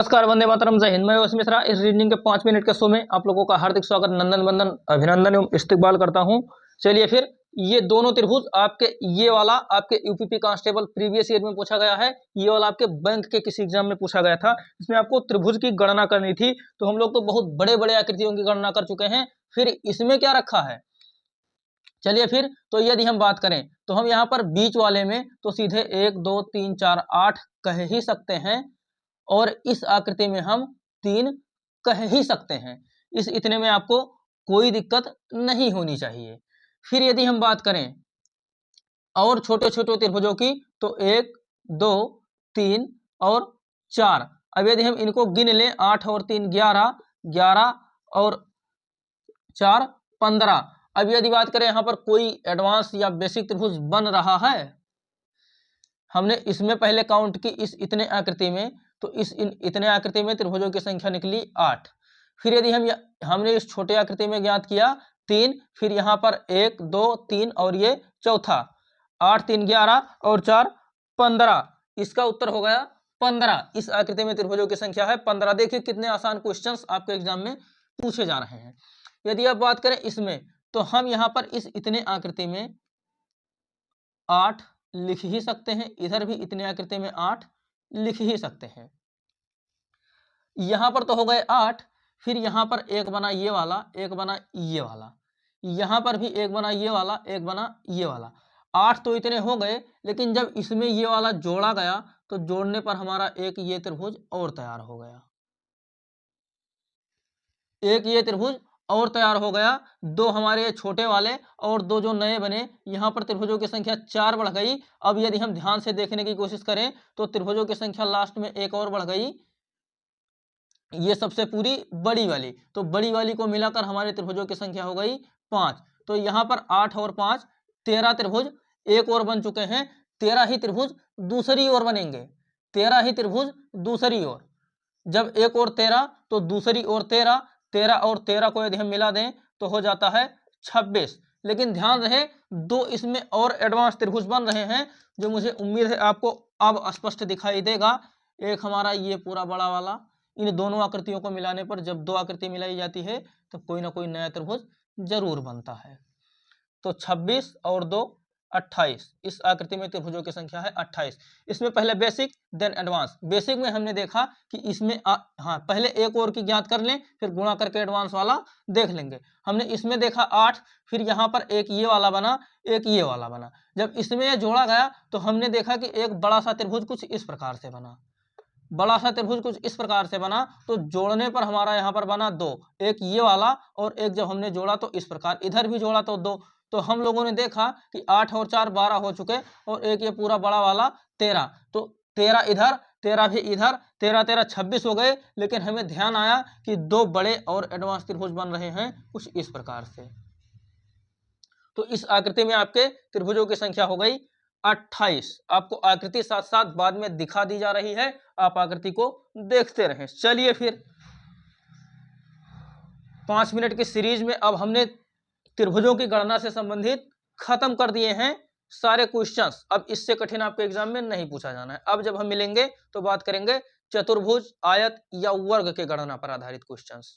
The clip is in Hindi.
नमस्कार, वंदे मातरम, जय हिंद। मैं वसीम मिश्रा। इस रीजनिंग के 5 मिनट के शो में आप लोगों का हार्दिक स्वागत, नंदन वंदन, अभिनंदन एवं इस्तकबाल करता हूं। चलिए फिर, ये दोनों त्रिभुज आपके, ये वाला आपके यूपीपी कांस्टेबल प्रीवियस ईयर में पूछा गया है, ये वाला आपके बैंक के किसी एग्जाम में पूछा गया था। इसमें आपको त्रिभुज की गणना करनी थी, तो हम लोग तो बहुत बड़े बड़े आकृतियों की गणना कर चुके हैं। फिर इसमें क्या रखा है, चलिए फिर, तो यदि हम बात करें तो हम यहाँ पर बीच वाले में तो सीधे 1 2 3 4 8 कह ही सकते हैं, और इस आकृति में हम 3 कह ही सकते हैं। इस इतने में आपको कोई दिक्कत नहीं होनी चाहिए। फिर यदि हम बात करें और छोटे छोटे त्रिभुजों की, तो 1 2 3 और 4। अब यदि हम इनको गिन लें, 8 और 3 11, 11 और 4 15। अब यदि बात करें यहाँ पर कोई एडवांस या बेसिक त्रिभुज बन रहा है, हमने इसमें पहले काउंट की इस इतने आकृति में, तो इस इतने आकृति में त्रिभुजों की संख्या निकली 8। फिर यदि हमने इस छोटे आकृति में ज्ञात किया 3, फिर यहाँ पर 1 2 3 और ये चौथा, 8 3 11 और 4 15। इसका उत्तर हो गया 15। इस आकृति में त्रिभुजों की संख्या है 15। देखिए कितने आसान क्वेश्चंस आपके एग्जाम में पूछे जा रहे हैं। यदि आप बात करें इसमें, तो हम यहाँ पर इस इतने आकृति में 8 लिख ही सकते हैं, इधर भी इतने आकृति में 8 लिख ही सकते हैं। यहां पर तो हो गए 8, फिर यहां पर एक बना ये वाला, एक बना ये वाला, यहां पर भी एक बना ये वाला, एक बना ये वाला। 8 तो इतने हो गए, लेकिन जब इसमें ये वाला जोड़ा गया, तो जोड़ने पर हमारा एक ये त्रिभुज और तैयार हो गया, एक ये त्रिभुज और तैयार हो गया। दो हमारे छोटे वाले और दो जो नए बने, यहाँ पर त्रिभुजों की संख्या 4 बढ़ गई। अब यदि हम ध्यान से देखने की कोशिश करें, तो त्रिभुजों की संख्या लास्ट में एक और बढ़ गई, ये सबसे पूरी बड़ी वाली, तो बड़ी वाली को मिलाकर हमारे त्रिभुजों की संख्या हो गई 5। तो यहाँ पर 8 और 5 13 त्रिभुज एक और बन चुके हैं। 13 ही त्रिभुज दूसरी ओर बनेंगे, 13 ही त्रिभुज दूसरी ओर। जब एक और 13, तो दूसरी ओर 13, 13 और 13 को यदि हम मिला दें तो हो जाता है 26। लेकिन ध्यान रहे, दो इसमें और एडवांस त्रिभुज बन रहे हैं, जो मुझे उम्मीद है आपको अब स्पष्ट दिखाई देगा। एक हमारा ये पूरा बड़ा वाला, इन दोनों आकृतियों को मिलाने पर जब दो आकृति मिलाई जाती है, तो कोई ना कोई नया त्रिभुज जरूर बनता है। तो 26 और 2 28, इस आकृति में त्रिभुजों की संख्या है 28। इसमें पहले बेसिक देन एडवांस। बेसिक में हमने देखा कि इसमें हाँ, पहले एक और की ज्ञात कर लें, फिर गुणा करके एडवांस वाला देख लेंगे। हमने इसमें देखा 8, फिर यहाँ पर एक ये वाला बना, एक ये वाला बना। जब इसमें ये जोड़ा गया, तो हमने देखा कि एक बड़ा सा त्रिभुज कुछ इस प्रकार से बना, बड़ा सा त्रिभुज कुछ इस प्रकार से बना। तो जोड़ने पर हमारा यहाँ पर बना 2, एक ये वाला और एक जब हमने जोड़ा तो इस प्रकार, इधर भी जोड़ा तो 2। तो हम लोगों ने देखा कि 8 और 4 12 हो चुके, और एक ये पूरा बड़ा वाला 13, तो 13 इधर, 13 भी इधर, 13 13 26 हो गए। लेकिन हमें ध्यान आया कि दो बड़े और एडवांस त्रिभुज बन रहे हैं कुछ इस प्रकार से। तो इस आकृति में आपके त्रिभुजों की संख्या हो गई 28। आपको आकृति साथ साथ बाद में दिखा दी जा रही है, आप आकृति को देखते रहें। चलिए फिर, 5 मिनट की सीरीज में अब हमने त्रिभुजों की गणना से संबंधित खत्म कर दिए हैं सारे क्वेश्चंस। अब इससे कठिन आपके एग्जाम में नहीं पूछा जाना है। अब जब हम मिलेंगे तो बात करेंगे चतुर्भुज, आयत या वर्ग के गणना पर आधारित क्वेश्चंस।